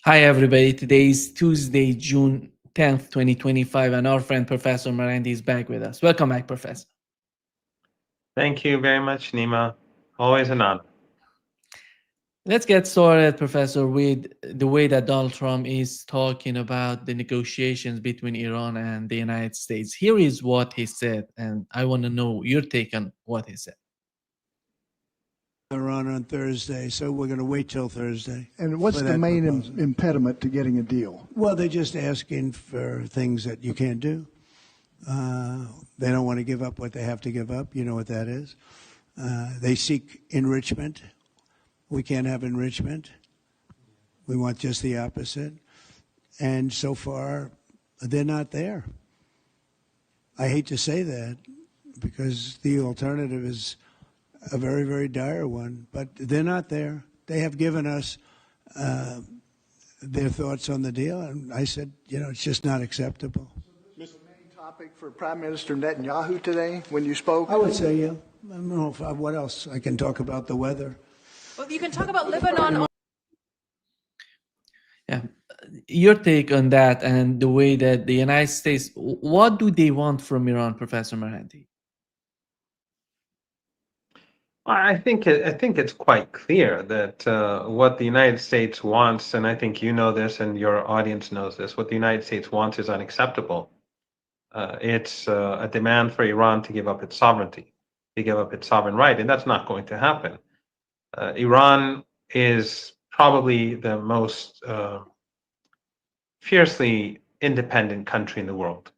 Hi, everybody. Today is Tuesday, June 10th, 2025, and our friend Professor Marandi is back with us. Welcome back, Professor. Thank you very much, Nima. Always an honor. Let's get started, Professor, with the way that Donald Trump is talking about the negotiations between Iran and the United States. Here is what he said, and I want to know your take on what he said. Iran on Thursday, so we're going to wait till Thursday. And what's the main impediment to getting a deal? Well, they're just asking for things that you can't do. They don't want to give up what they have to give up. You know what that is. They seek enrichment. We can't have enrichment. We want just the opposite. And so far, they're not there. I hate to say that because the alternative is a very, very dire one, but they're not there. They have given us their thoughts on the deal, and I said, it's just not acceptable. Was the main topic for Prime Minister Netanyahu today when you spoke? I would say, yeah. I don't know what else. I can talk about the weather. Well, you can talk about Lebanon. Yeah, your take on that and the way that the United States, what do they want from Iran, Professor Marandi? I think it's quite clear that what the United States wants, and I think you know this and your audience knows this, what the United States wants is unacceptable. It's a demand for Iran to give up its sovereignty, to give up its sovereign right, and that's not going to happen. Iran is probably the most fiercely independent country in the world.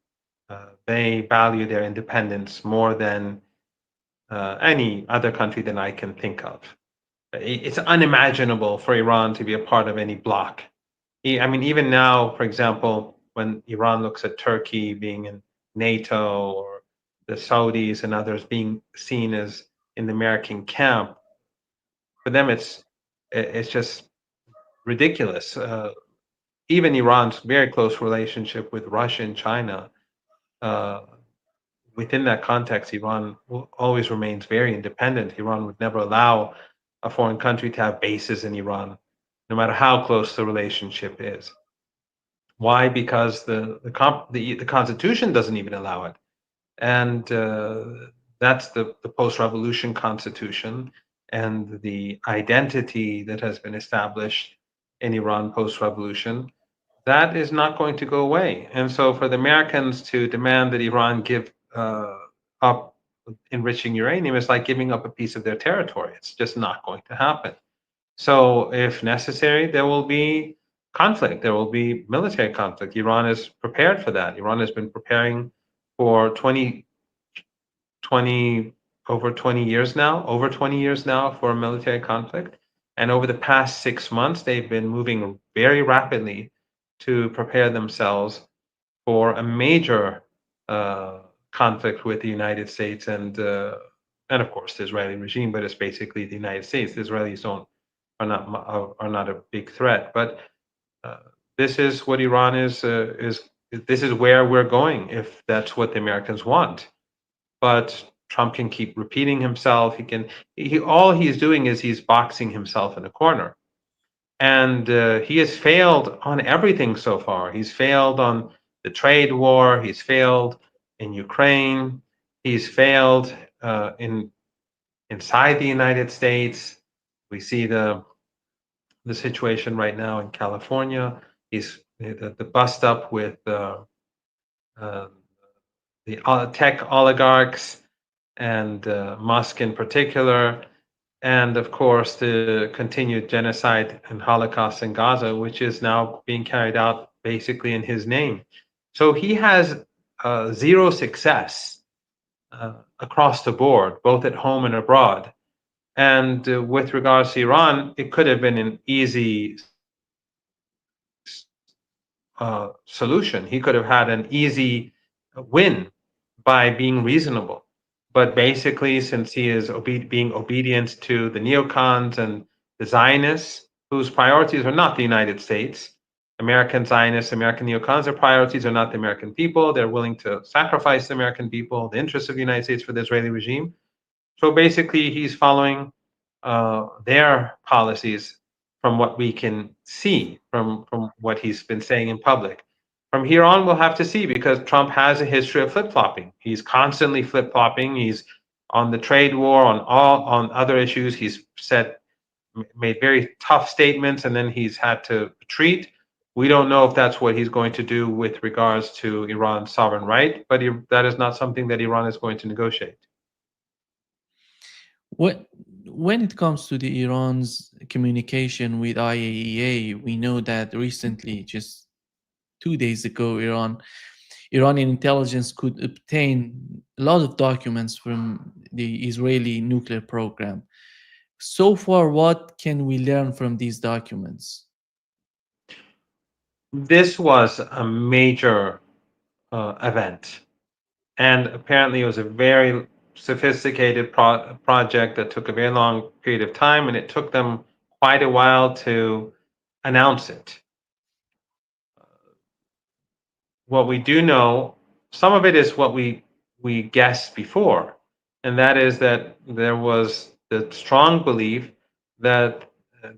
They value their independence more than any other country that I can think of. It's unimaginable for Iran to be a part of any bloc. I mean, even now, for example, when Iran looks at Turkey being in NATO or the Saudis and others being seen as in the American camp, for them it's just ridiculous. Even Iran's very close relationship with Russia and China, within that context, Iran always remains very independent. Iran would never allow a foreign country to have bases in Iran, no matter how close the relationship is. Why? Because the Constitution doesn't even allow it, and that's the post-revolution Constitution and the identity that has been established in Iran post-revolution. That is not going to go away, and so for the Americans to demand that Iran give up enriching uranium is like giving up a piece of their territory. It's just not going to happen. So if necessary, there will be conflict. There will be military conflict. Iran is prepared for that. Iran has been preparing for over 20 years now for a military conflict. And over the past 6 months, they've been moving very rapidly to prepare themselves for a major conflict with the United States and of course the Israeli regime, but it's basically the United States. The Israelis are not a big threat, but this is what Iran is. This is where we're going if that's what the Americans want. But Trump can keep repeating himself. All he's doing is he's boxing himself in a corner, and he has failed on everything so far. He's failed on the trade war. He's failed in Ukraine. He's failed inside the United States. We see the situation right now in California. He's the bust up with the tech oligarchs and Musk in particular, and of course the continued genocide and Holocaust in Gaza, which is now being carried out basically in his name. So he has zero success across the board, both at home and abroad. And with regards to Iran, it could have been an easy solution. He could have had an easy win by being reasonable. But basically, since he is being obedient to the neocons and the Zionists, whose priorities are not the United States, American Zionists, American neocons, their priorities are not the American people. They're willing to sacrifice the American people, the interests of the United States for the Israeli regime. So basically, he's following their policies from what we can see from what he's been saying in public. From here on, we'll have to see, because Trump has a history of flip-flopping. He's constantly flip-flopping. He's on the trade war, on other issues. He's made very tough statements, and then he's had to retreat. We don't know if that's what he's going to do with regards to Iran's sovereign right, but that is not something that Iran is going to negotiate. When it comes to the Iran's communication with IAEA, we know that recently, just 2 days ago, Iranian intelligence could obtain a lot of documents from the Israeli nuclear program. So far, what can we learn from these documents? This was a major event, and apparently it was a very sophisticated project that took a very long period of time, and it took them quite a while to announce it. What we do know, some of it is what we guessed before, and that is that there was the strong belief that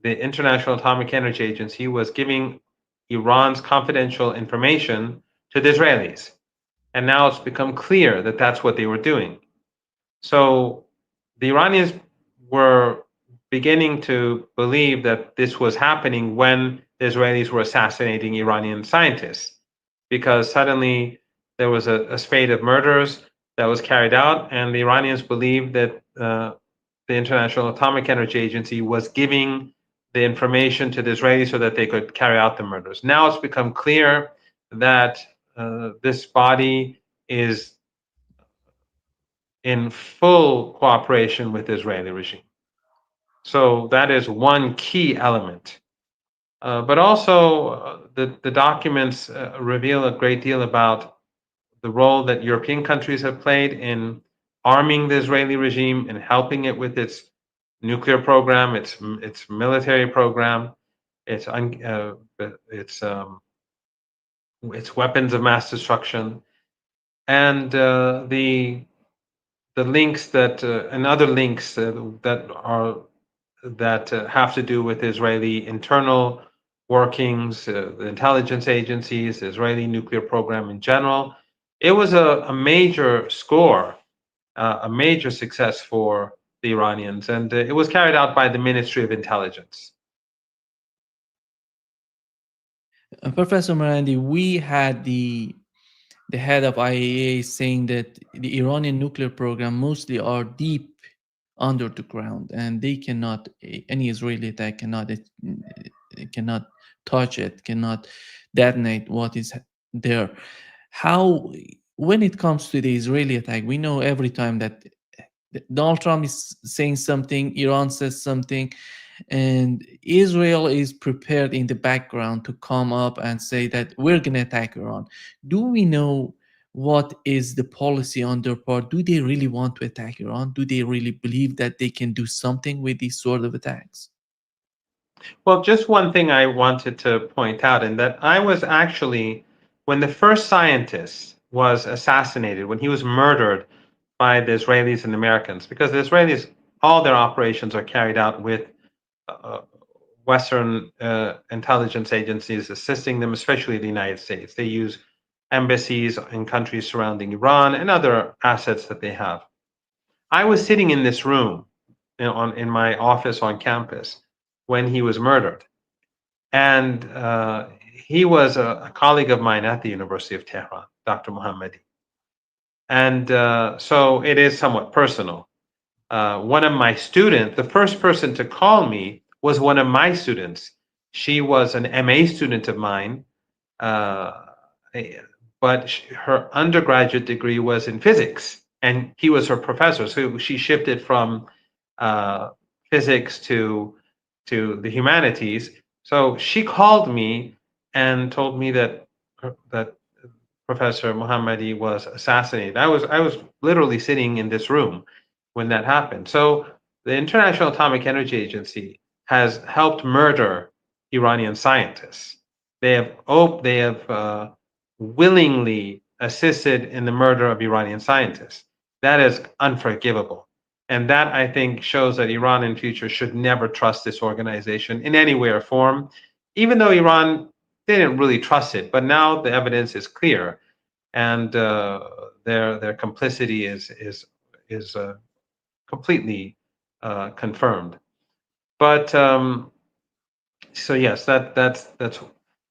the International Atomic Energy Agency was giving Iran's confidential information to the Israelis. And now it's become clear that that's what they were doing. So the Iranians were beginning to believe that this was happening when the Israelis were assassinating Iranian scientists, because suddenly there was a spate of murders that was carried out, and the Iranians believed that the International Atomic Energy Agency was giving the information to the Israelis so that they could carry out the murders. Now it's become clear that this body is in full cooperation with the Israeli regime. So that is one key element. But also, the documents reveal a great deal about the role that European countries have played in arming the Israeli regime and helping it with its nuclear program, its military program, its weapons of mass destruction, and the links that and other links that have to do with Israeli internal workings, the intelligence agencies, the Israeli nuclear program in general. It was a major score, a major success for the Iranians, and it was carried out by the Ministry of Intelligence. Professor Marandi, we had the head of IAEA saying that the Iranian nuclear program mostly are deep under the ground, and they cannot, any Israeli attack cannot touch it, cannot detonate what is there. How, when it comes to the Israeli attack, we know every time that Donald Trump is saying something, Iran says something, and Israel is prepared in the background to come up and say that we're going to attack Iran. Do we know what is the policy on their part? Do they really want to attack Iran? Do they really believe that they can do something with these sort of attacks? Well, just one thing I wanted to point out, and that I was actually, when the first scientist was assassinated, when he was murdered by the Israelis and Americans, because the Israelis, all their operations are carried out with Western intelligence agencies assisting them, especially the United States. They use embassies in countries surrounding Iran and other assets that they have. I was sitting in this room in my office on campus when he was murdered. And he was a colleague of mine at the University of Tehran, Dr. Mohammed. And so it is somewhat personal. One of my students, the first person to call me was one of my students. She was an MA student of mine, but her undergraduate degree was in physics, and he was her professor. So she shifted from physics to the humanities. So she called me and told me that Professor Mohammadi was assassinated. I was literally sitting in this room when that happened. So the International Atomic Energy Agency has helped murder Iranian scientists. They have willingly assisted in the murder of Iranian scientists. That is unforgivable. And that, I think, shows that Iran in future should never trust this organization in any way or form, even though Iran didn't really trust it. But now the evidence is clear, and their complicity is completely confirmed. But so yes, that's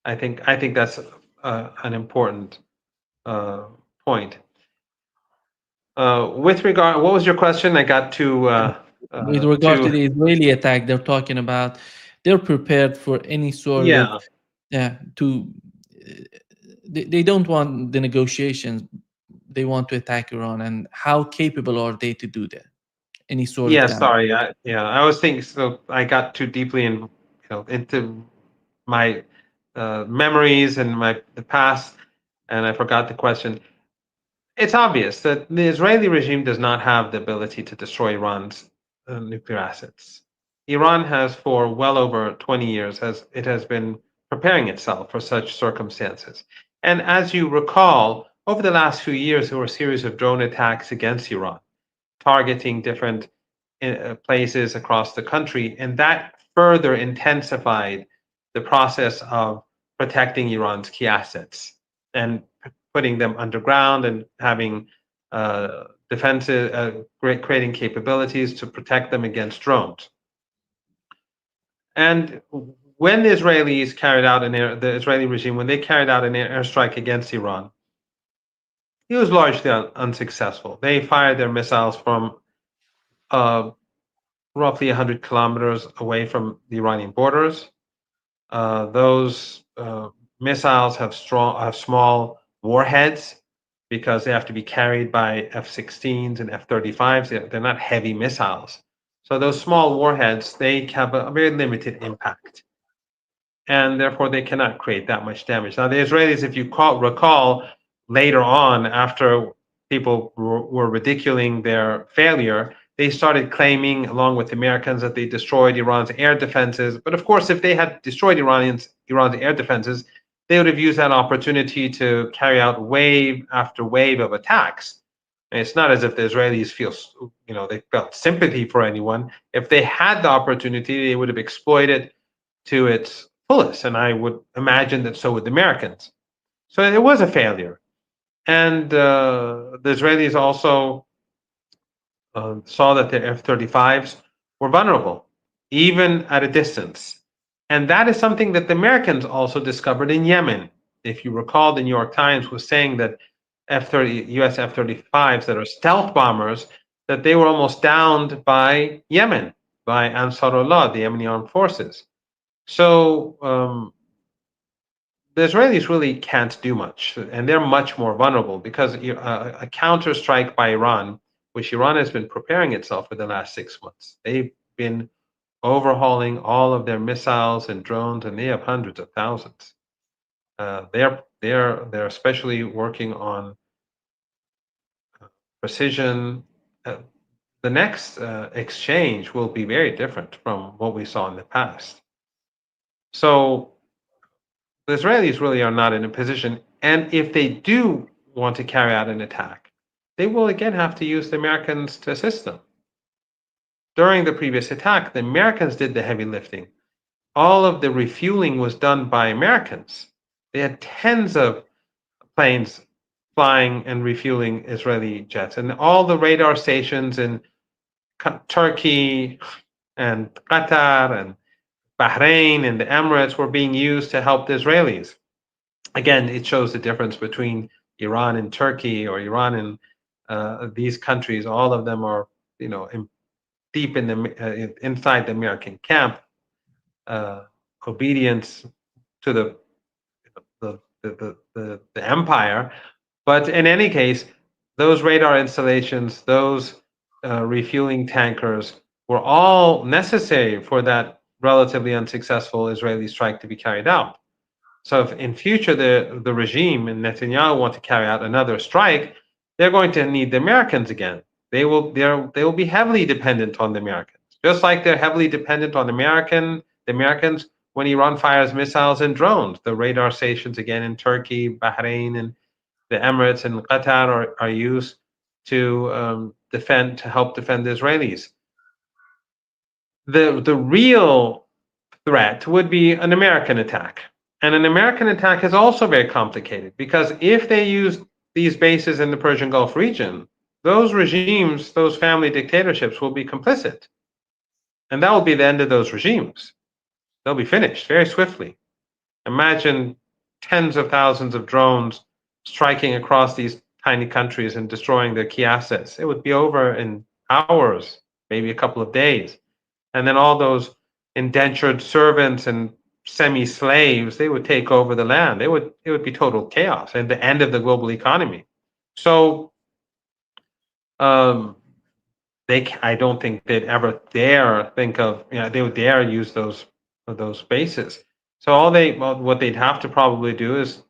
I think that's an important point. With regard, what was your question? I got With regard to to the Israeli attack, they're talking about they're prepared for any sort of yeah. to they don't want the negotiations. They want to attack Iran, and how capable are they to do that? Any sort of Yeah, damage? sorry. I was thinking. So I got too deeply into my memories and the past, and I forgot the question. It's obvious that the Israeli regime does not have the ability to destroy Iran's nuclear assets. Iran has, for well over 20 years, has been preparing itself for such circumstances. And as you recall, over the last few years, there were a series of drone attacks against Iran, targeting different places across the country, and that further intensified the process of protecting Iran's key assets and putting them underground and having defensive, creating capabilities to protect them against drones. And when the Israelis carried out the Israeli regime, when they carried out an airstrike against Iran, it was largely unsuccessful. They fired their missiles from roughly 100 kilometers away from the Iranian borders. Those missiles have small warheads because they have to be carried by F-16s and F-35s. They're not heavy missiles. So those small warheads, they have a very limited impact, and therefore they cannot create that much damage. Now, the Israelis, if you recall, later on, after people were ridiculing their failure, they started claiming, along with the Americans, that they destroyed Iran's air defenses. But of course, if they had destroyed Iran's air defenses, they would have used that opportunity to carry out wave after wave of attacks. And it's not as if the Israelis they felt sympathy for anyone. If they had the opportunity, they would have exploited to its fullest. And I would imagine that so would the Americans. So it was a failure. And the Israelis also saw that their F-35s were vulnerable, even at a distance. And that is something that the Americans also discovered in Yemen. If you recall, the New York Times was saying that US F-35s that are stealth bombers, that they were almost downed by Yemen, by Ansarullah, the Yemeni armed forces. So the Israelis really can't do much, and they're much more vulnerable because a counterstrike by Iran, which Iran has been preparing itself for the last 6 months. They've been overhauling all of their missiles and drones, and they have hundreds of thousands. They're especially working on precision. The next exchange will be very different from what we saw in the past. So the Israelis really are not in a position, and if they do want to carry out an attack, they will again have to use the Americans to assist them. During the previous attack, the Americans did the heavy lifting. All of the refueling was done by Americans. They had tens of planes flying and refueling Israeli jets, and all the radar stations in Turkey and Qatar and Bahrain and the Emirates were being used to help the Israelis. Again, it shows the difference between Iran and Turkey, or Iran and these countries. All of them are, deep in the inside the American camp, obedience to the empire. But in any case, those radar installations, those refueling tankers, were all necessary for that relatively unsuccessful Israeli strike to be carried out. So if in future the regime and Netanyahu want to carry out another strike, they're going to need the Americans again. They will be heavily dependent on the Americans, just like they're heavily dependent on the Americans when Iran fires missiles and drones. The radar stations again in Turkey, Bahrain, and the Emirates and Qatar are used to help defend the Israelis. The real threat would be an American attack. And an American attack is also very complicated because if they use these bases in the Persian Gulf region, those regimes, those family dictatorships will be complicit. And that will be the end of those regimes. They'll be finished very swiftly. Imagine tens of thousands of drones striking across these tiny countries and destroying their key assets. It would be over in hours, maybe a couple of days. And then all those indentured servants and semi-slaves, they would take over the land. It would be total chaos and the end of the global economy. So I don't think they'd ever dare think of, they would dare use those bases. So what they'd have to probably do is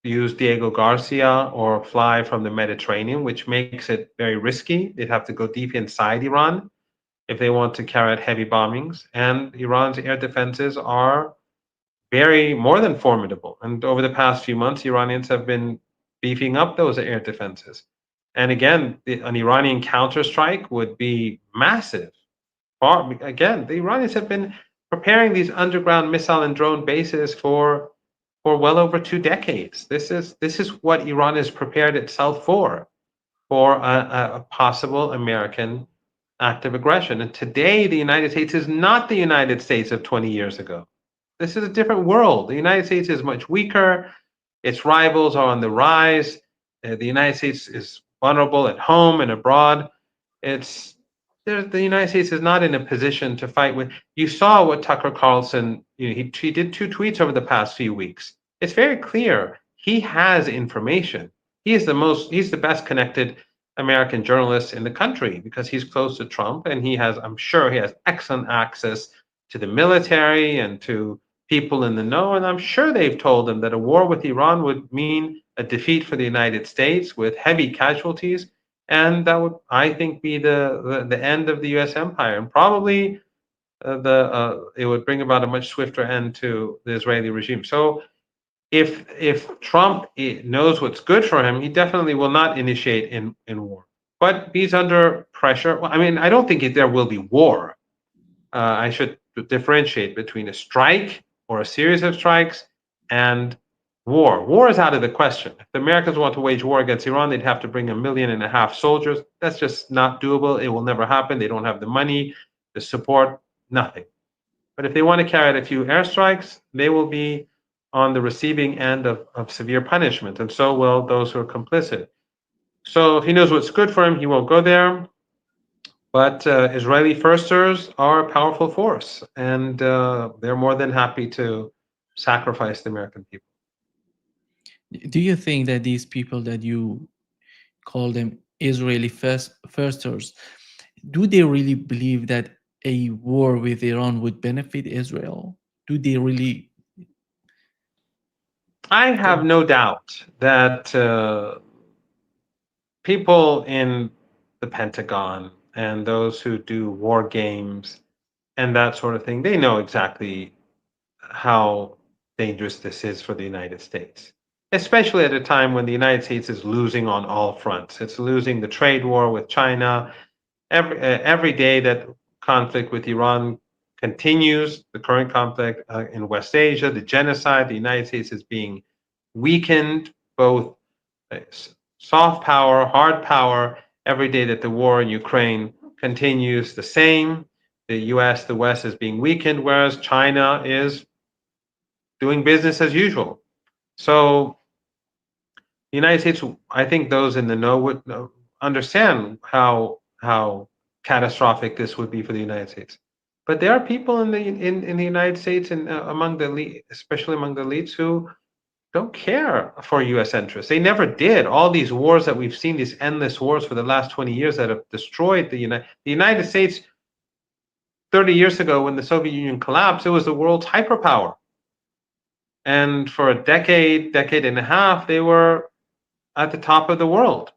use Diego Garcia or fly from the Mediterranean, which makes it very risky. They'd have to go deep inside Iran if they want to carry out heavy bombings. And Iran's air defenses are more than formidable. And over the past few months, Iranians have been beefing up those air defenses. And again, an Iranian counterstrike would be massive. Again, the Iranians have been preparing these underground missile and drone bases for well over 2 decades. This is what Iran has prepared itself for a possible American act of aggression. And today, the United States is not the United States of 20 years ago. This is a different world. The United States is much weaker. Its rivals are on the rise. The United States is vulnerable at home and abroad. The United States is not in a position to fight with. You saw what Tucker Carlson, he did 2 tweets over the past few weeks. It's very clear he has information. He's the best connected American journalist in the country because he's close to Trump, and I'm sure he has excellent access to the military and to people in the know. And I'm sure they've told him that a war with Iran would mean a defeat for the United States with heavy casualties. And that would, I think, be the end of the U.S. empire, and probably it would bring about a much swifter end to the Israeli regime. So, if Trump knows what's good for him, he definitely will not initiate in war. But he's under pressure. Well, I mean, I don't think there will be war. I should differentiate between a strike or a series of strikes and war. War is out of the question. If the Americans want to wage war against Iran, they'd have to bring 1.5 million soldiers. That's just not doable. It will never happen. They don't have the money, the support, nothing. But if they want to carry out a few airstrikes, they will be on the receiving end of severe punishment, and so will those who are complicit. So if he knows what's good for him, he won't go there. But Israeli firsters are a powerful force, and they're more than happy to sacrifice the American people. Do you think that these people that you call them Israeli firsters, do they really believe that a war with Iran would benefit Israel? Do they really? I have no doubt that people in the Pentagon and those who do war games and that sort of thing, they know exactly how dangerous this is for the United States, especially at a time when the United States is losing on all fronts. It's losing the trade war with China. Every day that conflict with Iran continues, the current conflict in West Asia, the genocide, the United States is being weakened, both soft power, hard power. Every day that the war in Ukraine continues, the same. The West is being weakened, whereas China is doing business as usual. So the United States, I think those in the know would understand how catastrophic this would be for the United States. But there are people in the United States and among the elite, especially among the elites, who don't care for U.S. interests. They never did. All these wars that we've seen, these endless wars for the last 20 years that have destroyed the United States. 30 years ago, when the Soviet Union collapsed, it was the world's hyperpower. And for a decade and a half, they were at the top of the world.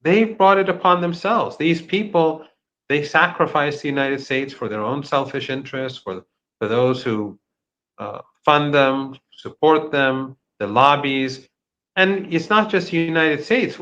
They've brought it upon themselves. These people, they sacrificed the United States for their own selfish interests, for those who fund them, support them, the lobbies. And it's not just the United States.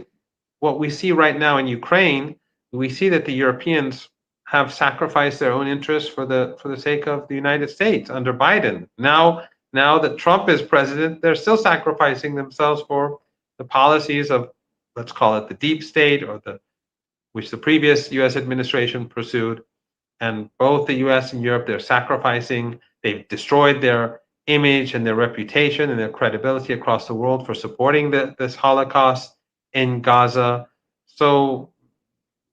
What we see right now in Ukraine, we see that the Europeans have sacrificed their own interests for the sake of the United States under Biden. Now that Trump is president, they're still sacrificing themselves for the policies of, let's call it, the deep state, or the which the previous U.S. administration pursued. And both the U.S. and Europe, they're sacrificing. They've destroyed their image and their reputation and their credibility across the world for supporting this Holocaust in Gaza. So,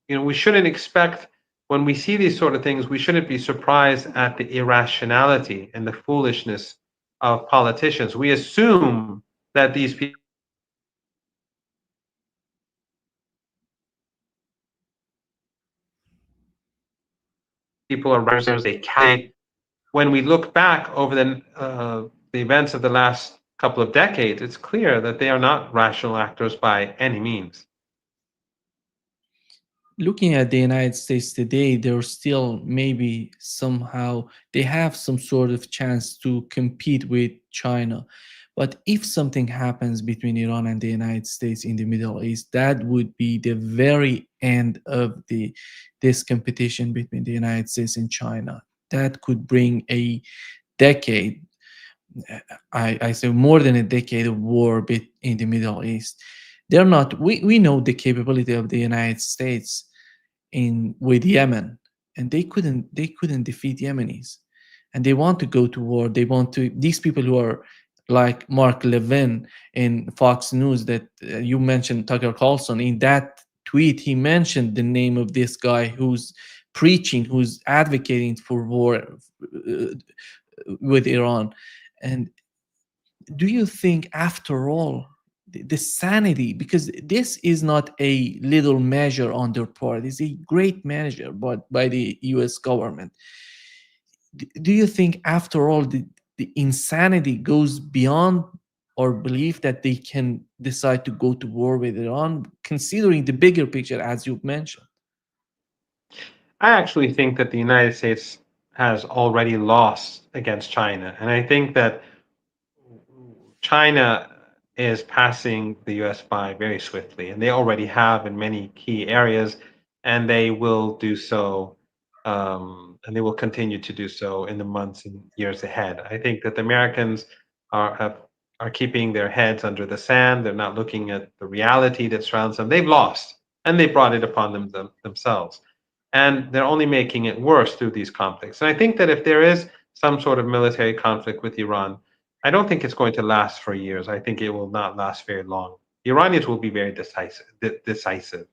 we shouldn't expect, when we see these sort of things, we shouldn't be surprised at the irrationality and the foolishness of politicians. We assume that these people are risers, they carry. When we look back over the events of the last couple of decades, it's clear that they are not rational actors by any means. Looking at the United States today, they're still maybe somehow they have some sort of chance to compete with China. But if something happens between Iran and the United States in the Middle East, that would be the very end of this competition between the United States and China. That could bring a decade, I say more than a decade of war in the Middle East. They're not. We know the capability of the United States in with Yemen, and they couldn't defeat Yemenis, and they want to go to war. They want to. These people who are like Mark Levin in Fox News that you mentioned, Tucker Carlson, in that tweet he mentioned the name of this guy who's preaching, who's advocating for war with Iran. And do you think, after all, the sanity, because this is not a little measure on their part, it's a great measure but by the US government, do you think, after all, the insanity goes beyond our belief that they can decide to go to war with Iran, considering the bigger picture as you've mentioned? I actually think that the United States has already lost against China. And I think that China is passing the US by very swiftly, and they already have in many key areas, and they will do so, and they will continue to do so in the months and years ahead. I think that the Americans are keeping their heads under the sand. They're not looking at the reality that surrounds them. They've lost, and they brought it upon themselves. And they're only making it worse through these conflicts. And I think that if there is some sort of military conflict with Iran, I don't think it's going to last for years. I think it will not last very long. The Iranians will be very decisive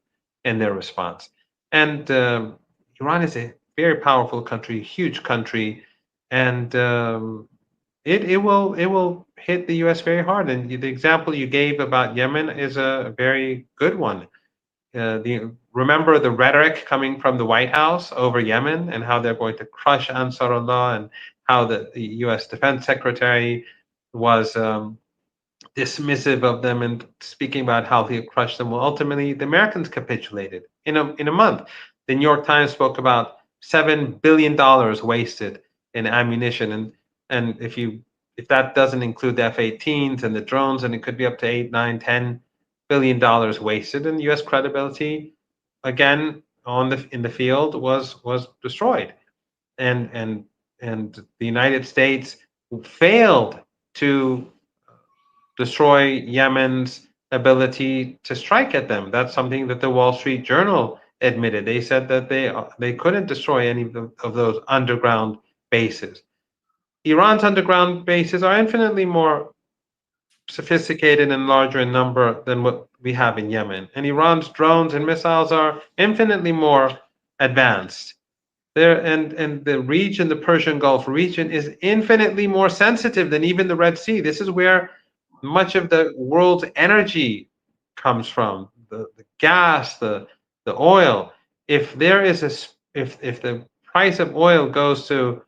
in their response. And Iran is a very powerful country, huge country, and it will hit the U.S. very hard. And the example you gave about Yemen is a very good one. Remember the rhetoric coming from the White House over Yemen and how they're going to crush Ansarullah, and how the U.S. Defense Secretary was dismissive of them and speaking about how he crushed them. Well, ultimately, the Americans capitulated in a month. The New York Times spoke about $7 billion wasted in ammunition, and if that doesn't include the F-18s and the drones, and it could be up to 8, 9, $10 billion wasted, and U.S. credibility again in the field was destroyed, and the United States failed to destroy Yemen's ability to strike at them. That's something that the Wall Street Journal admitted. They said that they couldn't destroy any of those underground bases. Iran's underground bases are infinitely more sophisticated and larger in number than what we have in Yemen. And Iran's drones and missiles are infinitely more advanced. And the region, the Persian Gulf region, is infinitely more sensitive than even the Red Sea. This is where much of the world's energy comes from, the gas, the oil. If there is if the price of oil goes to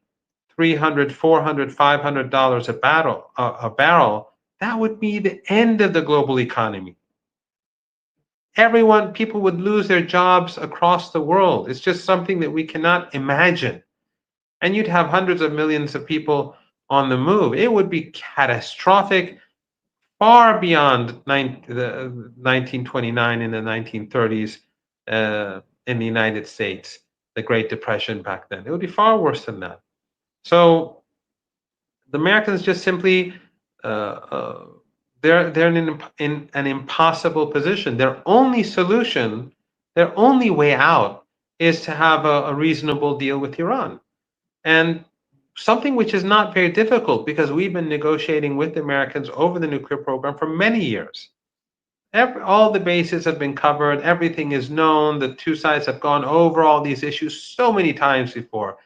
$300, $400, $500 a barrel, that would be the end of the global economy. People would lose their jobs across the world. It's just something that we cannot imagine. And you'd have hundreds of millions of people on the move. It would be catastrophic, far beyond the 1929 and the 1930s in the United States, the Great Depression back then. It would be far worse than that. So the Americans just simply they're in an impossible position. Their only solution, their only way out, is to have a reasonable deal with Iran, and something which is not very difficult because we've been negotiating with the Americans over the nuclear program for many years. All the bases have been covered. Everything is known. The two sides have gone over all these issues so many times before.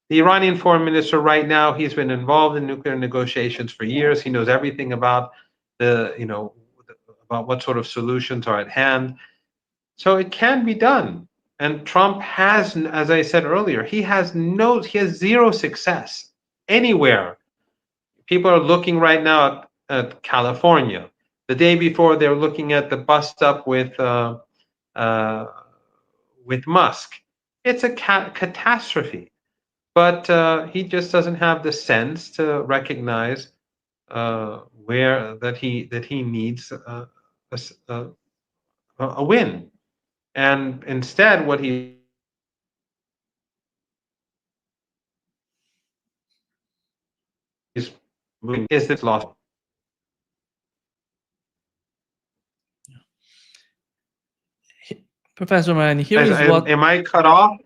The Iranian foreign minister right now, he's been involved in nuclear negotiations for years. He knows everything about about what sort of solutions are at hand. So it can be done. And Trump has, as I said earlier, he has zero success anywhere. People are looking right now at California. The day before, they were looking at the bust up with Musk. It's a catastrophe. But he just doesn't have the sense to recognize where that he needs a win, and instead, what he's moving is this loss. Professor Marandi, here is what. Am I cut off?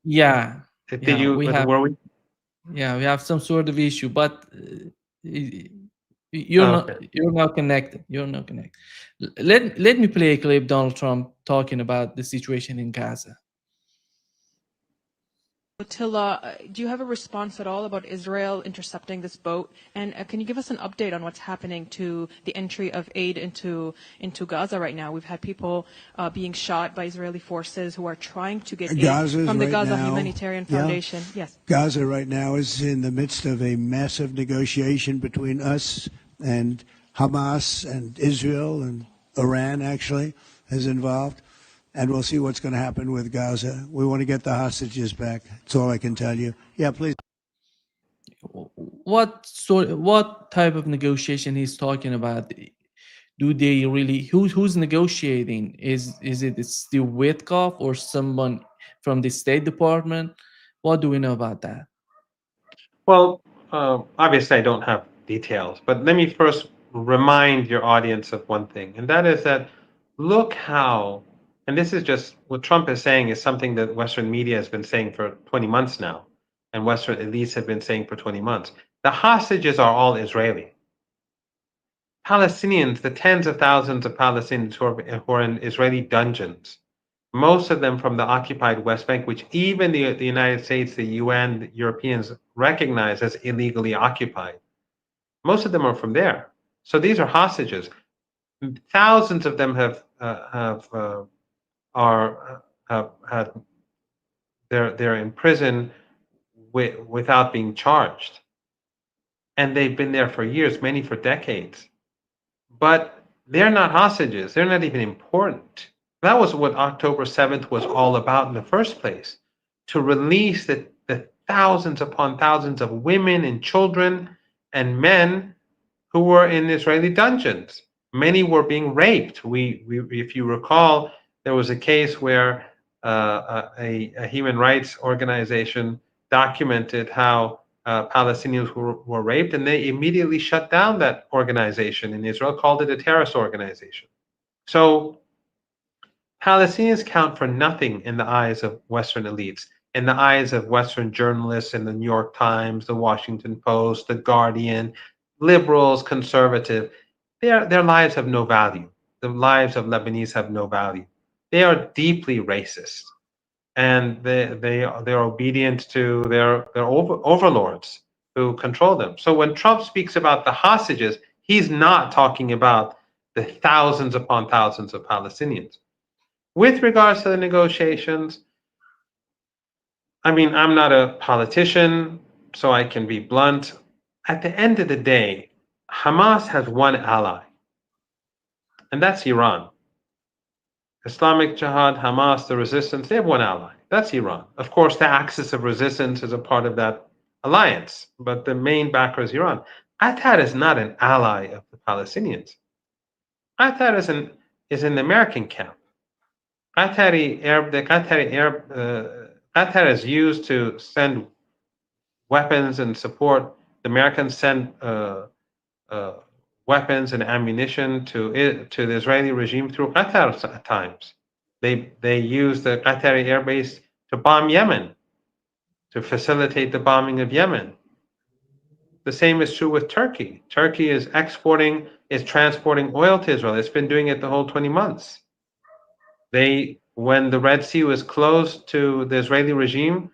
Yeah. Did yeah, you? we have. Were we? Yeah, we have some sort of issue, but you're not connected. You're not connected. Let me play a clip. Donald Trump talking about the situation in Gaza. Attila, do you have a response at all about Israel intercepting this boat? And can you give us an update on what's happening to the entry of aid into Gaza right now? We've had people being shot by Israeli forces who are trying to get aid from the Gaza Humanitarian Foundation. Yes. Gaza right now is in the midst of a massive negotiation between us and Hamas, and Israel and Iran actually is involved. And we'll see what's going to happen with Gaza. We want to get the hostages back. That's all I can tell you. Yeah, please. What type of negotiation he's talking about? Do they really? Who's negotiating? Is it Steve Witkoff or someone from the State Department? What do we know about that? Well, obviously, I don't have details, but let me first remind your audience of one thing, and that is that look how. And this is just what Trump is saying is something that Western media has been saying for 20 months now, and Western elites have been saying for 20 months. The hostages are all Israeli. Palestinians, the tens of thousands of Palestinians who are in Israeli dungeons, most of them from the occupied West Bank, which even the United States, the UN, the Europeans recognize as illegally occupied. Most of them are from there. So these are hostages. Thousands of them they're in prison without being charged, and they've been there for years, many for decades. But they're not hostages. They're not even important. That was what October 7th was all about in the first place, to release the thousands upon thousands of women and children and men who were in Israeli dungeons. Many were being raped. If you recall, there was a case where a human rights organization documented how Palestinians were raped, and they immediately shut down that organization in Israel, called it a terrorist organization. So Palestinians count for nothing in the eyes of Western elites, in the eyes of Western journalists in the New York Times, the Washington Post, the Guardian, liberals, conservative. Their lives have no value. The lives of Lebanese have no value. They are deeply racist, and they're obedient to their overlords who control them. So when Trump speaks about the hostages, he's not talking about the thousands upon thousands of Palestinians. With regards to the negotiations, I mean, I'm not a politician, so I can be blunt. At the end of the day, Hamas has one ally, and that's Iran. Islamic Jihad, Hamas, the resistance, they have one ally. That's Iran. Of course, the axis of resistance is a part of that alliance, but the main backer is Iran. Assad is not an ally of the Palestinians. Assad is in the American camp. Qatar is used to send weapons and support. The Americans send uh, weapons and ammunition to the Israeli regime through Qatar at times. They use the Qatari air base to bomb Yemen, to facilitate the bombing of Yemen. The same is true with Turkey. Turkey is transporting oil to Israel. It's been doing it the whole 20 months. When the Red Sea was closed to the Israeli regime,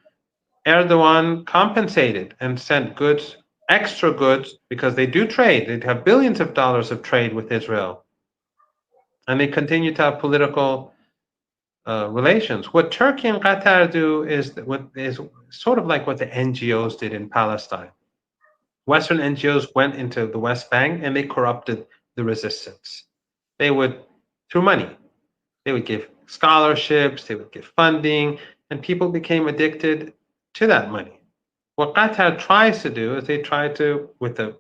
Erdogan compensated and sent goods, extra goods, because they do trade. They have billions of dollars of trade with Israel. And they continue to have political relations. What Turkey and Qatar do is sort of like what the NGOs did in Palestine. Western NGOs went into the West Bank and they corrupted the resistance. They would, through money, they would give scholarships, they would give funding, and people became addicted to that money. What Qatar tries to do is they try to, with the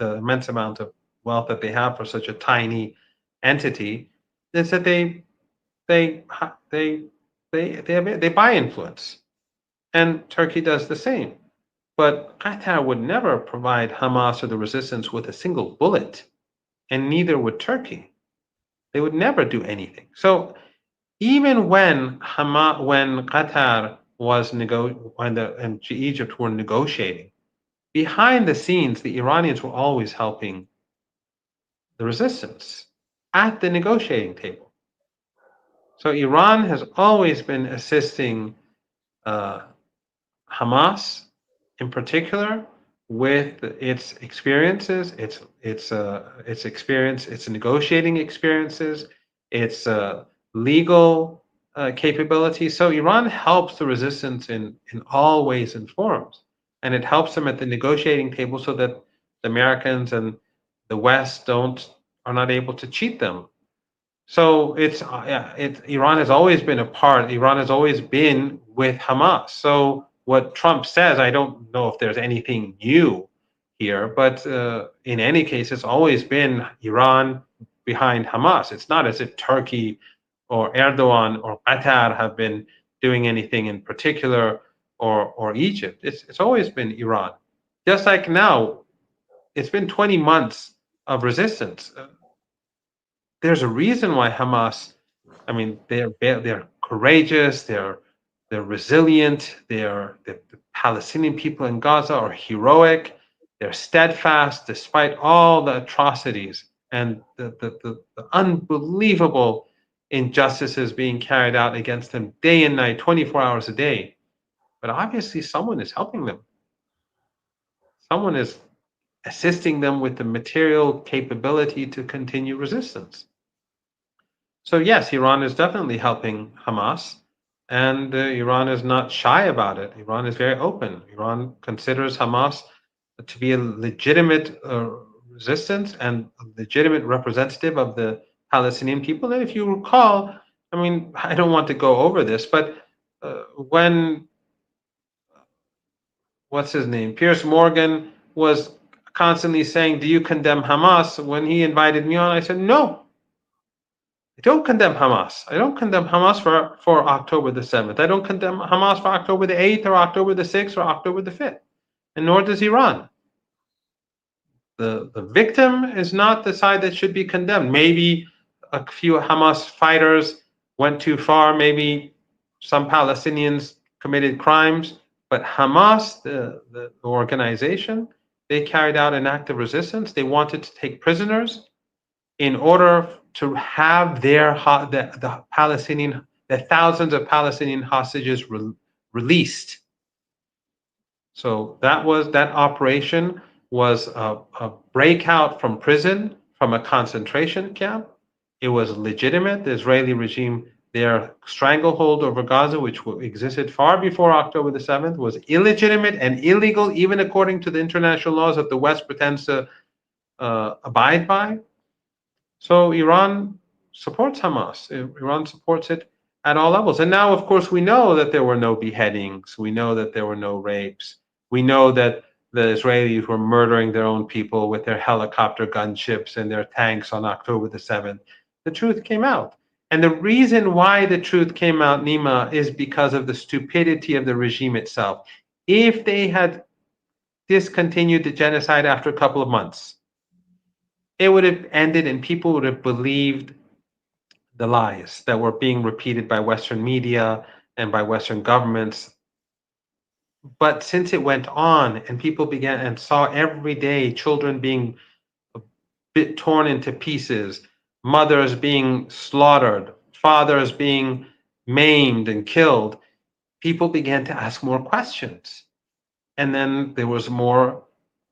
immense amount of wealth that they have for such a tiny entity, is that they buy influence, and Turkey does the same. But Qatar would never provide Hamas or the resistance with a single bullet, and neither would Turkey. They would never do anything. So even when Qatar was and Egypt were negotiating, behind the scenes, the Iranians were always helping the resistance at the negotiating table. So Iran has always been assisting Hamas, in particular, with its experiences, its negotiating experiences, its legal capability. So Iran helps the resistance in all ways and forms, and it helps them at the negotiating table so that the Americans and the West are not able to cheat them. So Iran has always been Iran has always been with Hamas. So what Trump says, I don't know if there's anything new here, but in any case, it's always been Iran behind Hamas. It's not as if Turkey or Erdogan or Qatar have been doing anything in particular, or Egypt. It's always been Iran. Just like now, it's been 20 months of resistance. There's a reason why Hamas, I mean, they're courageous, they're resilient, the Palestinian people in Gaza are heroic, they're steadfast despite all the atrocities and the unbelievable injustices being carried out against them day and night, 24 hours a day. But obviously someone is helping them. Someone is assisting them with the material capability to continue resistance. So yes, Iran is definitely helping Hamas, and Iran is not shy about it. Iran is very open. Iran considers Hamas to be a legitimate resistance and a legitimate representative of the Palestinian people. And if you recall, I mean, I don't want to go over this, but when what's his name, Piers Morgan was constantly saying, "Do you condemn Hamas?" When he invited me on, I said, "No. I don't condemn Hamas. I don't condemn Hamas for October the 7th. I don't condemn Hamas for October the 8th or October the 6th or October the 5th. And nor does Iran. The victim is not the side that should be condemned. Maybe a few Hamas fighters went too far. Maybe some Palestinians committed crimes. But Hamas, the organization, they carried out an act of resistance. They wanted to take prisoners in order to have the thousands of Palestinian hostages released. So that operation was a breakout from prison, from a concentration camp. It was legitimate. The Israeli regime, their stranglehold over Gaza, which existed far before October the 7th, was illegitimate and illegal, even according to the international laws that the West pretends to abide by. So Iran supports Hamas. Iran supports it at all levels. And now, of course, we know that there were no beheadings. We know that there were no rapes. We know that the Israelis were murdering their own people with their helicopter gunships and their tanks on October the 7th. The truth came out. And the reason why the truth came out, Nima, is because of the stupidity of the regime itself. If they had discontinued the genocide after a couple of months, it would have ended and people would have believed the lies that were being repeated by Western media and by Western governments. But since it went on and people began and saw every day children being torn into pieces, mothers being slaughtered, fathers being maimed and killed, people began to ask more questions. And then there was more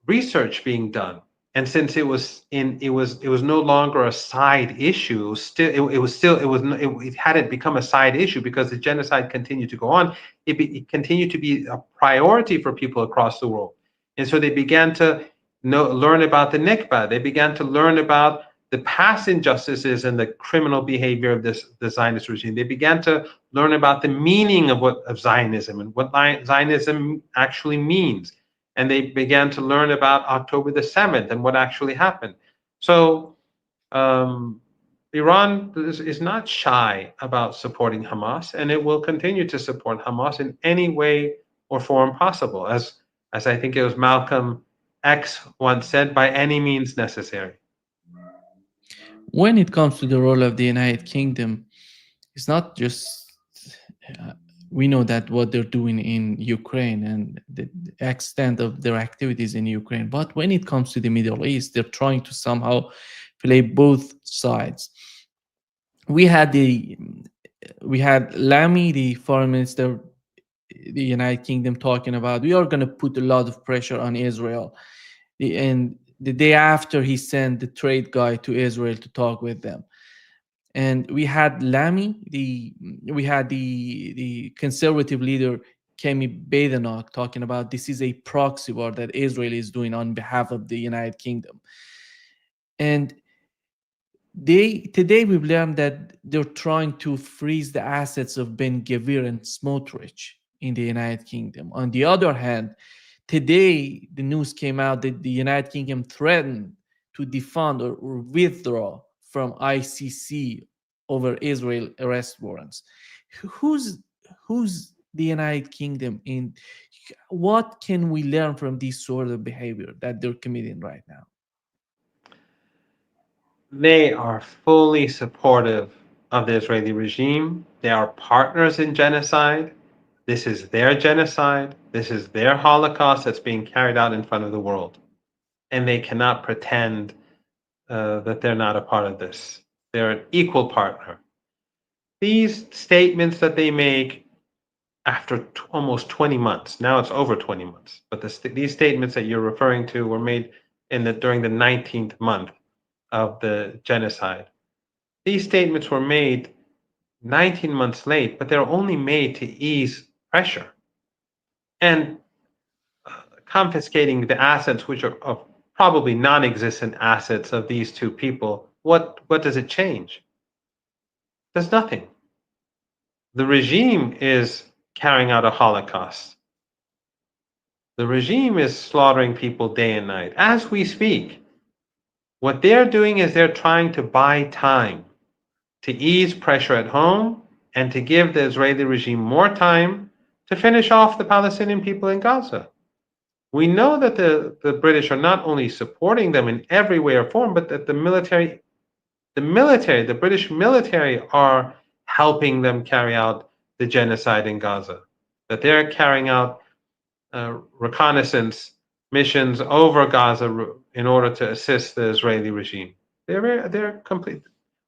research being done. And since it was no longer a side issue, it hadn't become a side issue because the genocide continued to go on. It continued to be a priority for people across the world, and so they began to learn about the Nikba. They began to learn about the past injustices and the criminal behavior of the Zionist regime. They began to learn about the meaning of Zionism and what Zionism actually means, and they began to learn about October the 7th and what actually happened. So Iran is not shy about supporting Hamas, and it will continue to support Hamas in any way or form possible, as I think it was Malcolm X once said, by any means necessary. When it comes to the role of the United Kingdom, it's not just we know that what they're doing in Ukraine and the extent of their activities in Ukraine, but when it comes to the Middle East, they're trying to somehow play both sides. We had Lamy, the foreign minister, the United Kingdom, talking about we are going to put a lot of pressure on Israel, and the day after he sent the trade guy to Israel to talk with them. And we had Lamy, the conservative leader Kemi Badenoch talking about this is a proxy war that Israel is doing on behalf of the United Kingdom. And today we've learned that they're trying to freeze the assets of Ben Gvir and Smotrich in the United Kingdom. On the other hand, today the news came out that the United Kingdom threatened to defund or withdraw from ICC over Israel arrest warrants. Who's the United Kingdom in? What can we learn from this sort of behavior that they're committing right now? They are fully supportive of the Israeli regime. They are partners in genocide. This is their genocide. This is their Holocaust that's being carried out in front of the world. And they cannot pretend that they're not a part of this. They're an equal partner. These statements that they make after almost 20 months, now it's over 20 months, but these statements that you're referring to were made during the 19th month of the genocide. These statements were made 19 months late, but they're only made to ease pressure. And confiscating the assets, which are probably non-existent assets of these two people, what does it change? Does nothing. The regime is carrying out a Holocaust. The regime is slaughtering people day and night. As we speak, what they're doing is they're trying to buy time to ease pressure at home and to give the Israeli regime more time to finish off the Palestinian people in Gaza. We know that the British are not only supporting them in every way or form, but that the British military are helping them carry out the genocide in Gaza, that they're carrying out reconnaissance missions over Gaza in order to assist the Israeli regime. They're complete.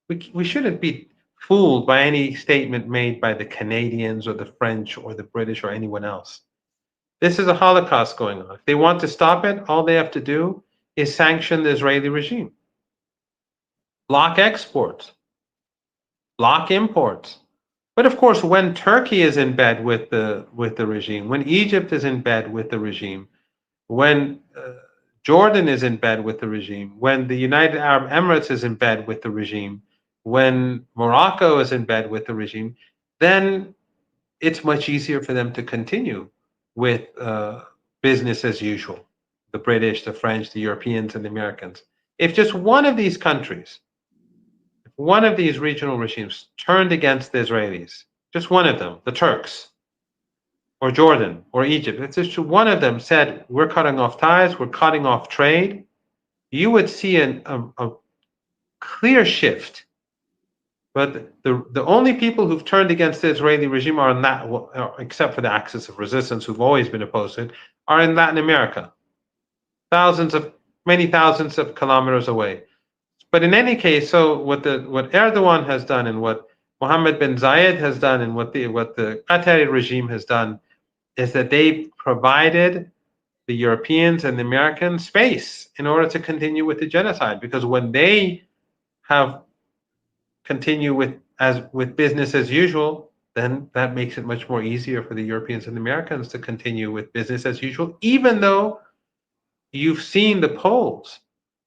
We shouldn't be fooled by any statement made by the Canadians or the French or the British or anyone else. This is a Holocaust going on. If they want to stop it, all they have to do is sanction the Israeli regime. Block exports, block imports. But of course, when Turkey is in bed with the regime, when Egypt is in bed with the regime, when Jordan is in bed with the regime, when the United Arab Emirates is in bed with the regime, when Morocco is in bed with the regime, then it's much easier for them to continue with business as usual. The British, the French, the Europeans, and the Americans. If just one of these countries, if one of these regional regimes turned against the Israelis, just one of them, the Turks, or Jordan, or Egypt, it's just one of them said, we're cutting off ties, we're cutting off trade, you would see a clear shift. But the only people who've turned against the Israeli regime are in that, except for the Axis of Resistance, who've always been opposed to it, are in Latin America, many thousands of kilometers away. But in any case, so what Erdogan has done, and what Mohammed bin Zayed has done, and what the Qatari regime has done, is that they've provided the Europeans and the Americans space in order to continue with the genocide. Because when they have continue with business as usual, then that makes it much more easier for the Europeans and the Americans to continue with business as usual, even though you've seen the polls.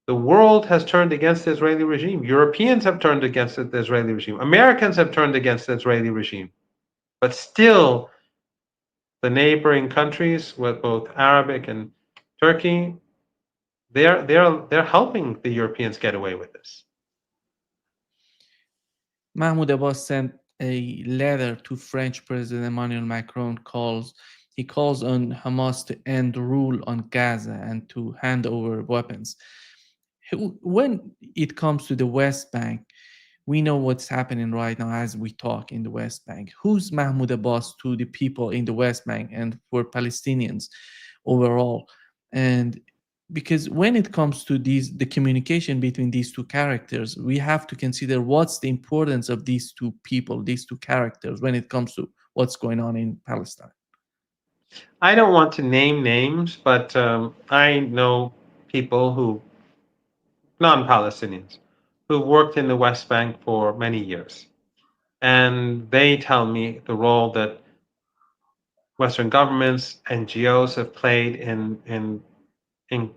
The world has turned against the Israeli regime. Europeans have turned against the Israeli regime. Americans have turned against the Israeli regime. But still, the neighboring countries, with both Arabic and Turkey, they're helping the Europeans get away with this. Mahmoud Abbas sent a letter to French President Emmanuel Macron. He calls on Hamas to end rule on Gaza and to hand over weapons. When it comes to the West Bank, we know what's happening right now as we talk in the West Bank. Who's Mahmoud Abbas to the people in the West Bank and for Palestinians overall? And because when it comes to the communication between these two characters, we have to consider what's the importance of these two people, these two characters, when it comes to what's going on in Palestine. I don't want to name names, but I know people who, non-Palestinians, who worked in the West Bank for many years. And they tell me the role that Western governments, NGOs have played in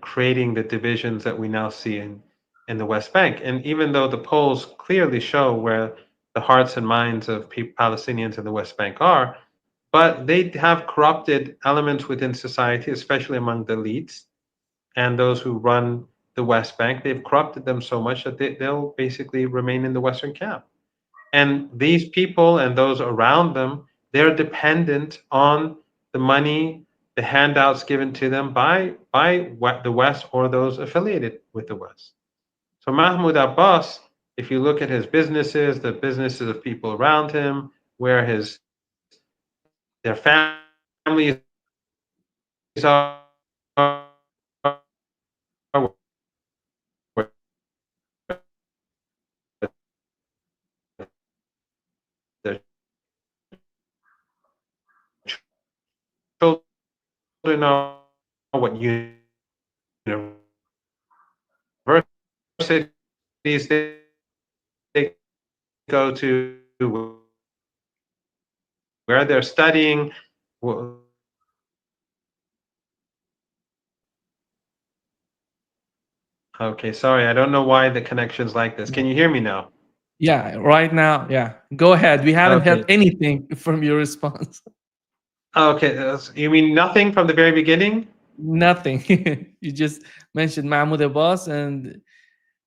creating the divisions that we now see in the West Bank. And even though the polls clearly show where the hearts and minds of Palestinians in the West Bank are, but they have corrupted elements within society, especially among the elites and those who run the West Bank. They've corrupted them so much that they'll basically remain in the Western camp. And these people and those around them, they're dependent on the money, the handouts given to them by the West or those affiliated with the West. So Mahmoud Abbas, if you look at his businesses, the businesses of people around him, where their families are, where their children are, what universities they go to, where they're studying. Okay, sorry, I don't know why the connection's like this. Can you hear me now? Yeah, right now, yeah. Go ahead. We haven't heard Okay. anything from your response. Okay, you mean nothing from the very beginning? Nothing. You just mentioned Mahmoud Abbas and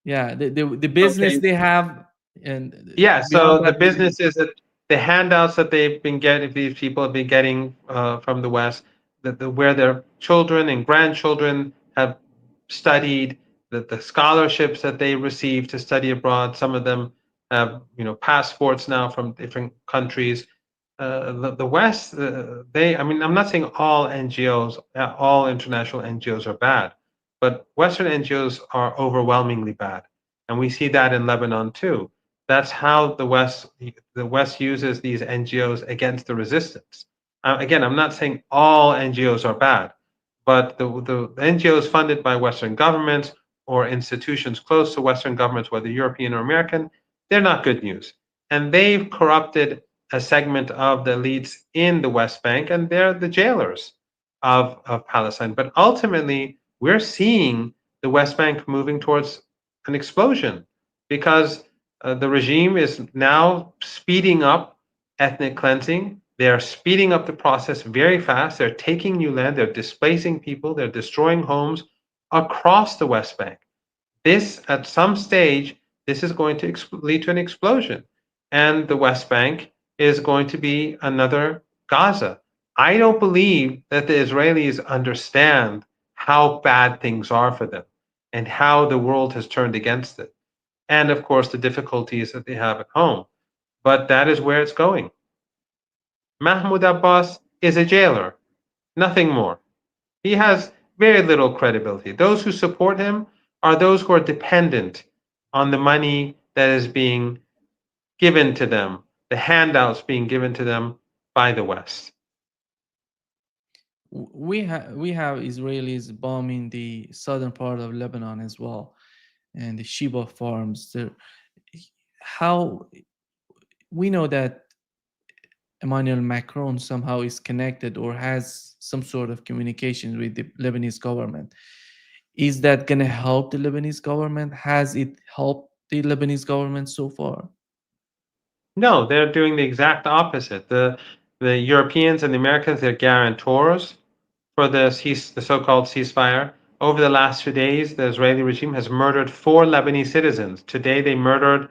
yeah, the business Okay. they have, and Yeah, beyond so the that, businesses that the handouts that they've been getting, these people have been getting from the West, where their children and grandchildren have studied, the scholarships that they receive to study abroad. Some of them have, passports now from different countries. The West, I mean, I'm not saying all NGOs, all international NGOs are bad, but Western NGOs are overwhelmingly bad, and we see that in Lebanon too. That's how the West uses these NGOs against the resistance. Again, I'm not saying all NGOs are bad, but the NGOs funded by Western governments or institutions close to Western governments, whether European or American, they're not good news. And they've corrupted a segment of the elites in the West Bank, and they're the jailers of Palestine. But ultimately, we're seeing the West Bank moving towards an explosion because the regime is now speeding up ethnic cleansing. They're speeding up the process very fast. They're taking new land. They're displacing people. They're destroying homes across the West Bank. This, at some stage, this is going to lead to an explosion. And the West Bank is going to be another Gaza. I don't believe that the Israelis understand how bad things are for them and how the world has turned against it. And of course, the difficulties that they have at home. But that is where it's going. Mahmoud Abbas is a jailer, nothing more. He has very little credibility. Those who support him are those who are dependent on the money that is being given to them, the handouts being given to them by the West. We have Israelis bombing the southern part of Lebanon as well, and the Sheba farms. How we know that Emmanuel Macron somehow is connected or has some sort of communication with the Lebanese government. Is that going to help the Lebanese government? Has it helped the Lebanese government so far? No, they're doing the exact opposite. The Europeans and the Americans, they're guarantors for the so-called ceasefire. Over the last few days, the Israeli regime has murdered 4 Lebanese citizens. Today, they murdered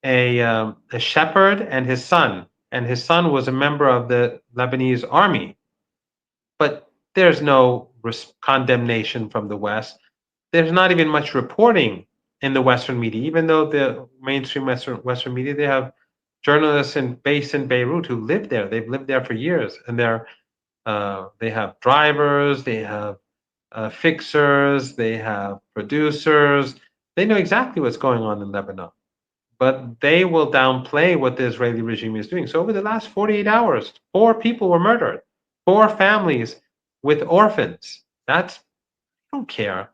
a shepherd and his son was a member of the Lebanese army. But there's no condemnation from the West. There's not even much reporting in the Western media, even though the mainstream Western media, they have journalists based in Beirut who live there. They've lived there for years, and they have drivers, they have fixers, they have producers. They know exactly what's going on in Lebanon, but they will downplay what the Israeli regime is doing. So over the last 48 hours, 4 people were murdered, 4 families with orphans. They don't care.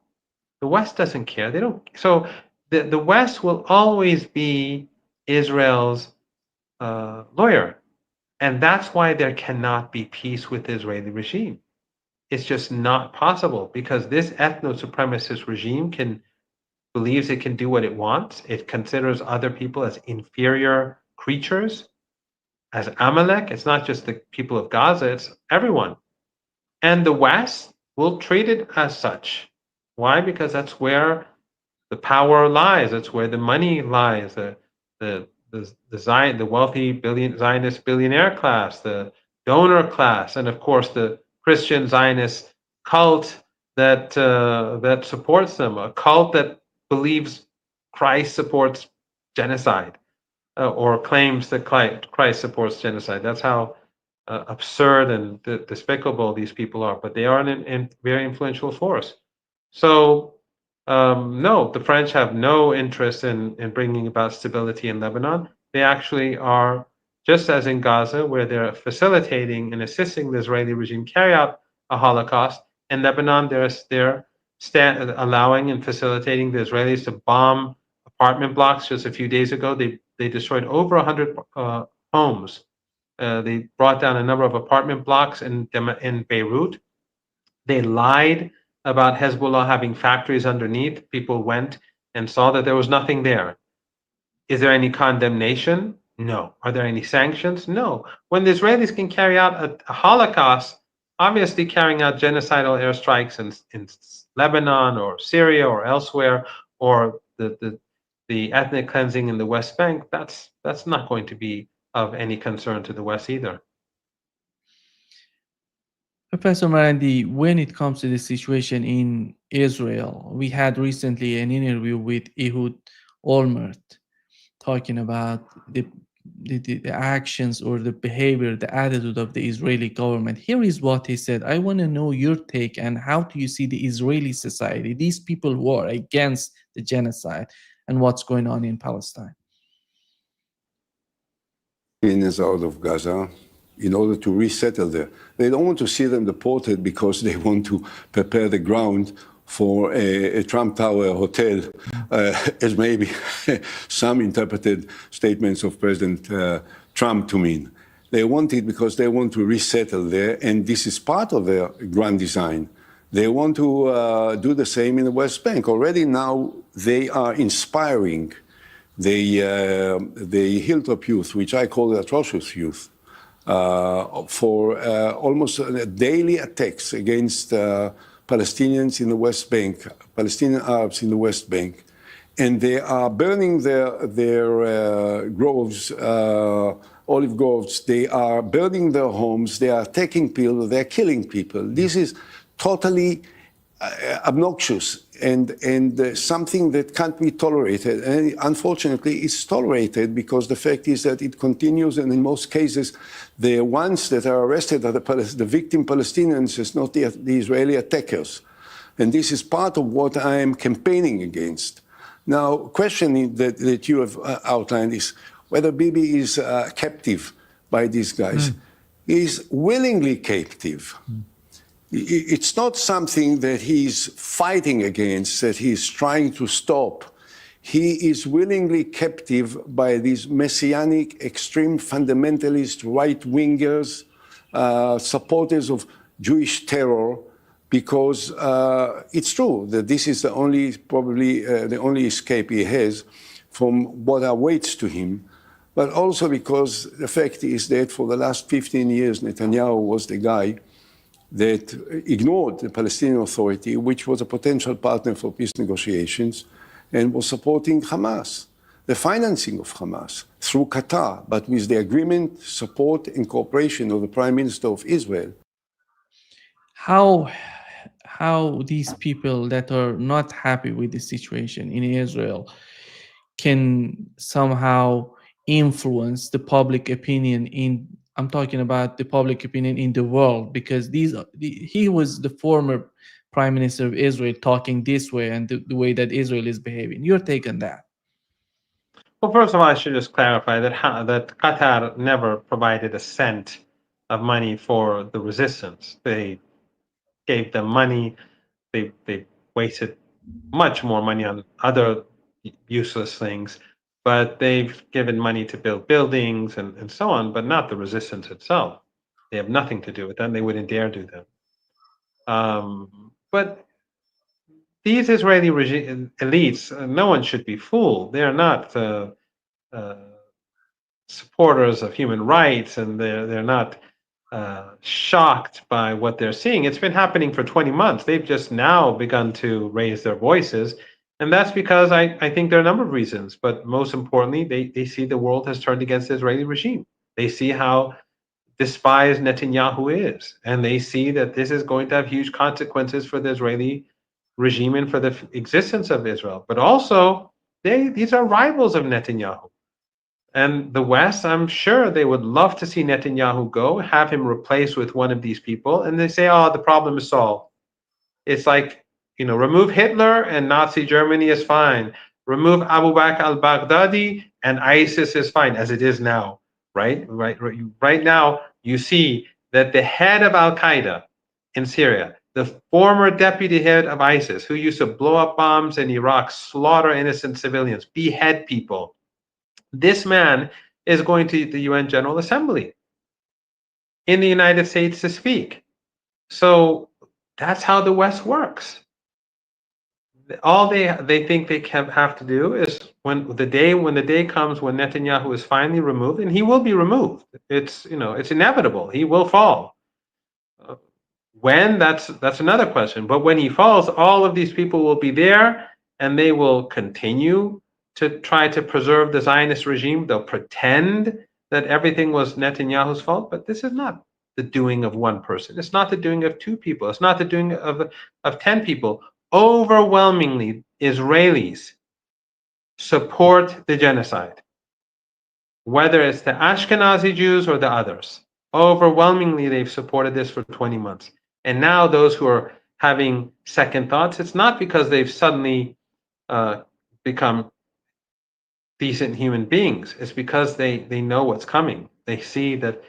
The West doesn't care. They don't. So the West will always be Israel's lawyer. And that's why there cannot be peace with the Israeli regime. It's just not possible because this ethno-supremacist regime believes it can do what it wants. It considers other people as inferior creatures, as Amalek. It's not just the people of Gaza, it's everyone. And the West will treat it as such. Why? Because that's where the power lies. That's where the money lies. The wealthy Zionist billionaire class, the donor class, and of course the Christian Zionist cult that supports them, a cult that believes Christ supports genocide or claims that Christ supports genocide. That's how absurd and despicable these people are. But they are a very influential force. So no, the French have no interest in bringing about stability in Lebanon. They actually are, just as in Gaza, where they're facilitating and assisting the Israeli regime carry out a Holocaust. In Lebanon, they're allowing and facilitating the Israelis to bomb apartment blocks. Just a few days ago, they destroyed over 100 homes. They brought down a number of apartment blocks in Beirut. They lied about Hezbollah having factories underneath. People went and saw that there was nothing there. Is there any condemnation? No. Are there any sanctions? No. When the Israelis can carry out a Holocaust, obviously carrying out genocidal airstrikes in Lebanon or Syria or elsewhere, or the ethnic cleansing in the West Bank, that's not going to be of any concern to the West either. Professor Marandi, when it comes to the situation in Israel, we had recently an interview with Ehud Olmert talking about the actions or the behavior, the attitude of the Israeli government. Here is what he said. I want to know your take and how do you see the Israeli society, these people who are against the genocide and what's going on in Palestine? Is out of Gaza in order to resettle there. They don't want to see them deported because they want to prepare the ground for a Trump Tower hotel, as maybe some interpreted statements of President Trump to mean. They want it because they want to resettle there, and this is part of their grand design. They want to do the same in the West Bank. Already now they are inspiring the Hilltop youth, which I call the atrocious youth, for almost daily attacks against Palestinians in the West Bank, Palestinian Arabs in the West Bank. and they are burning their groves, olive groves. They are burning their homes. They are taking people. They are killing people. This is totally obnoxious and something that can't be tolerated. And unfortunately, it's tolerated because the fact is that it continues, and in most cases, the ones that are arrested are the victim Palestinians, it's not the Israeli attackers. And this is part of what I am campaigning against. Now, question that you have outlined is whether Bibi is captive by these guys. He is willingly captive. It's not something that he's fighting against, that he's trying to stop. He is willingly captive by these messianic, extreme fundamentalist right-wingers, supporters of Jewish terror, because it's true that this is the only, probably the only escape he has from what awaits to him, but also because the fact is that for the last 15 years, Netanyahu was the guy that ignored the Palestinian Authority, which was a potential partner for peace negotiations, and was supporting Hamas, the financing of Hamas through Qatar, but with the agreement, support, and cooperation of the Prime Minister of Israel. How these people that are not happy with the situation in Israel can somehow influence the public opinion in, I'm talking about the public opinion in the world, because he was the former prime minister of Israel talking this way and the way that Israel is behaving. Your take on that? Well, first of all, I should just clarify that Qatar never provided a cent of money for the resistance. They gave them money. They wasted much more money on other useless things, but they've given money to build buildings and so on, but not the resistance itself. They have nothing to do with them. They wouldn't dare do them. But these Israeli elites, no one should be fooled. They're not supporters of human rights, and they're not shocked by what they're seeing. It's been happening for 20 months. They've just now begun to raise their voices. And that's because I think there are a number of reasons. But most importantly, they see the world has turned against the Israeli regime. They see how despised Netanyahu is. And they see that this is going to have huge consequences for the Israeli regime and for the existence of Israel. But also, these are rivals of Netanyahu. And the West, I'm sure they would love to see Netanyahu go, have him replaced with one of these people, and they say, oh, the problem is solved. It's like, remove Hitler and Nazi Germany is fine. Remove Abu Bakr al-Baghdadi and ISIS is fine, as it is now, right? Right now, you see that the head of Al-Qaeda in Syria, the former deputy head of ISIS, who used to blow up bombs in Iraq, slaughter innocent civilians, behead people, this man is going to the UN General Assembly in the United States to speak. So that's how the West works. All they think they have to do is when the day comes when Netanyahu is finally removed, and he will be removed. It's inevitable. He will fall. When that's another question. But when he falls, all of these people will be there, and they will continue to try to preserve the Zionist regime. They'll pretend that everything was Netanyahu's fault, but this is not the doing of one person. It's not the doing of two people. It's not the doing of 10 people. Overwhelmingly, Israelis support the genocide, whether it's the Ashkenazi Jews or the others. Overwhelmingly, they've supported this for 20 months. And now those who are having second thoughts, it's not because they've suddenly become decent human beings. It's because they know what's coming. They see that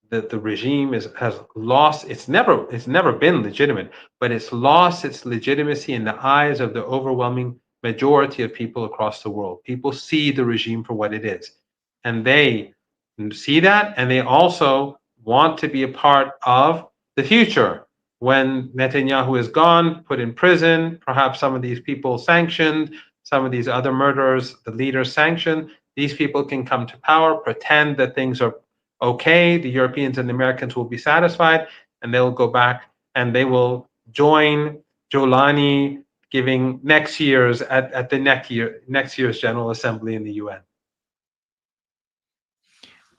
the regime has lost. It's never been legitimate, but it's lost its legitimacy in the eyes of the overwhelming majority of people across the world. People see the regime for what it is, and they see that, and they also want to be a part of the future when Netanyahu is gone, put in prison, perhaps some of these people sanctioned, some of these other murderers, the leaders sanctioned. These people can come to power, pretend that things are okay, the Europeans and the Americans will be satisfied, and they'll go back and they will join Jolani, giving next year's at the next year's General Assembly in the UN.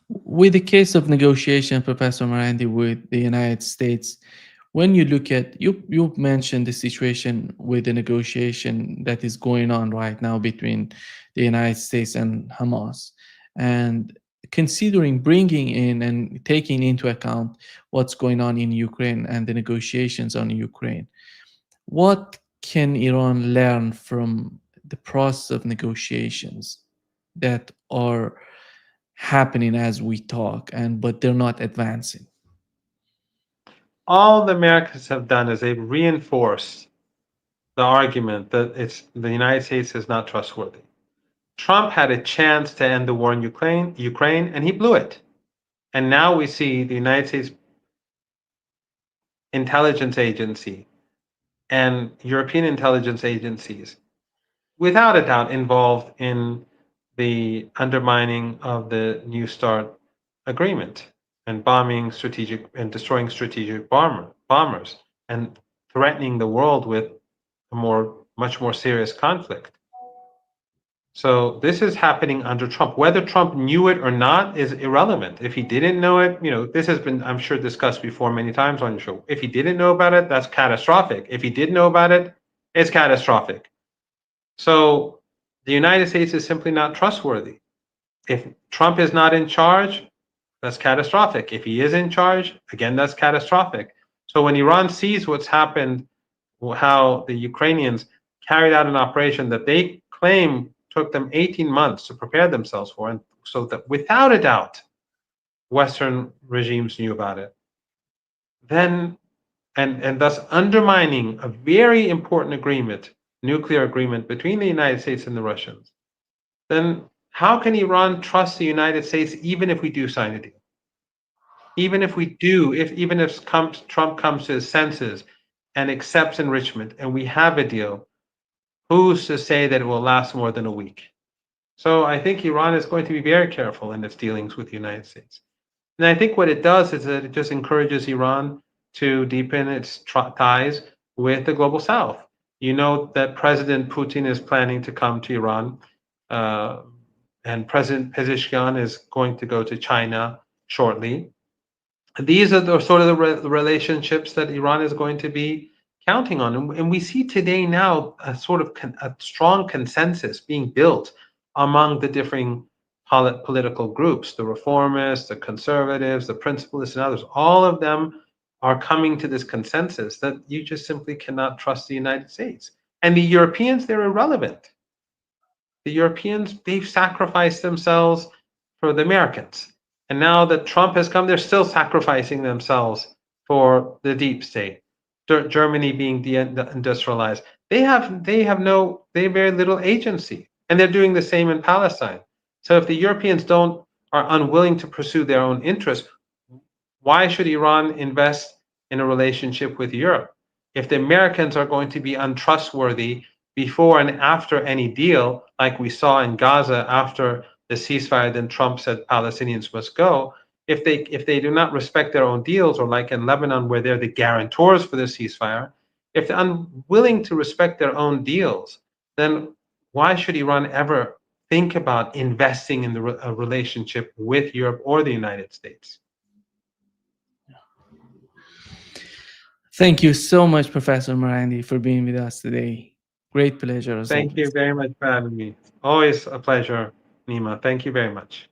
With the case of negotiation, Professor Marandi, with the United States, when you look at you mentioned the situation with the negotiation that is going on right now between the United States and Hamas, and considering bringing in and taking into account what's going on in Ukraine and the negotiations on Ukraine, what can Iran learn from the process of negotiations that are happening as we talk, and but they're not advancing? All the Americans have done is they've reinforced the argument that the United States is not trustworthy. Trump had a chance to end the war in Ukraine, and he blew it. And now we see the United States intelligence agency and European intelligence agencies, without a doubt, involved in the undermining of the New START agreement and bombing strategic and destroying strategic bombers and threatening the world with a much more serious conflict. So this is happening under Trump. Whether Trump knew it or not is irrelevant. If he didn't know it, this has been, I'm sure, discussed before many times on your show. If he didn't know about it, that's catastrophic. If he did know about it, it's catastrophic. So the United States is simply not trustworthy. If Trump is not in charge, that's catastrophic. If he is in charge, again, that's catastrophic. So when Iran sees what's happened, how the Ukrainians carried out an operation that they claim took them 18 months to prepare themselves for, and so that without a doubt, Western regimes knew about it, then and thus undermining a very important agreement, nuclear agreement between the United States and the Russians, then how can Iran trust the United States even if we do sign a deal? Even if we do, even if Trump comes to his senses and accepts enrichment and we have a deal, who's to say that it will last more than a week? So I think Iran is going to be very careful in its dealings with the United States. And I think what it does is that it just encourages Iran to deepen its ties with the global South. You know that President Putin is planning to come to Iran, and President Pezeshkian is going to go to China shortly. These are the sort of the relationships that Iran is going to be counting on. And we see today now a sort of a strong consensus being built among the differing political groups, the reformists, the conservatives, the principalists, and others. All of them are coming to this consensus that you just simply cannot trust the United States. And the Europeans, they're irrelevant. The Europeans, they've sacrificed themselves for the Americans. And now that Trump has come, they're still sacrificing themselves for the deep state. Germany being deindustrialized, they have very little agency, and they're doing the same in Palestine. So if the Europeans are unwilling to pursue their own interests, why should Iran invest in a relationship with Europe? If the Americans are going to be untrustworthy before and after any deal, like we saw in Gaza after the ceasefire, then Trump said Palestinians must go. If they do not respect their own deals, or like in Lebanon where they're the guarantors for the ceasefire, if they're unwilling to respect their own deals, then why should Iran ever think about investing in a relationship with Europe or the United States? Thank you so much, Professor Marandi, for being with us today. Great pleasure as Thank you always. very much for having me. Always a pleasure, Nima. Thank you very much.